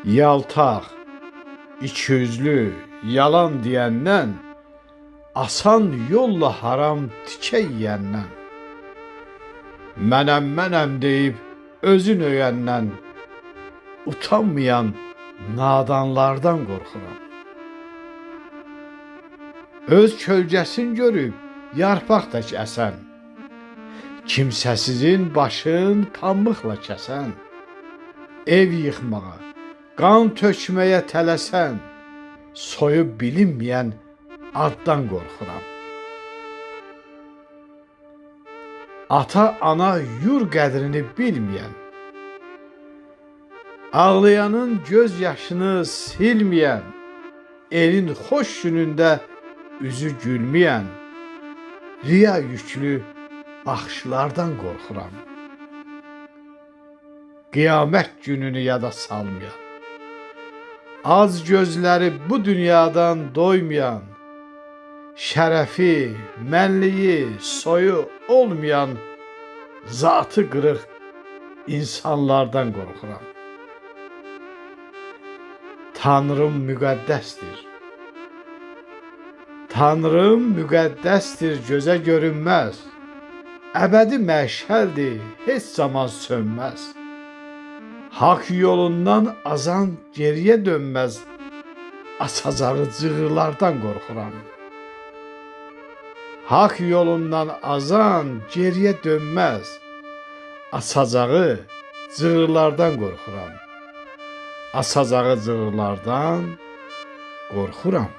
Yaltaq, ikiyüzlü, yalan deyəndən, asan yolla haram tikə yeyəndən, mənəm deyib özün öyəndən, utanmayan nadanlardan qorxuram. Öz kölgəsin görüb yarpaq tək əsən, kimsəsizin başın pambıqla kəsən, ev yıxmağa, qan tökməyə tələsən, soyub bilinməyən addan qorxuram. Ata, ana, yur qədrini bilməyən, ağlayanın göz yaşını silməyən, elin xoş günündə üzü gülməyən, riya yüklü baxışlardan qorxuram. Qiyamət gününü yada salmayan, az gözləri bu dünyadan doymayan, şərəfi, mənliyi, soyu olmayan, zatı qırıq insanlardan qorxuram. Tanrım müqəddəsdir. Tanrım müqəddəsdir, gözə görünməz. Əbədi məşəldir, heç zaman sönməz. Haqq yolundan azan geriyə dönməz. Asacağı cığırlardan qorxuram. Haqq yolundan azan geriyə dönməz. Asacağı cığırlardan qorxuram. Asacağı cığırlardan qorxuram.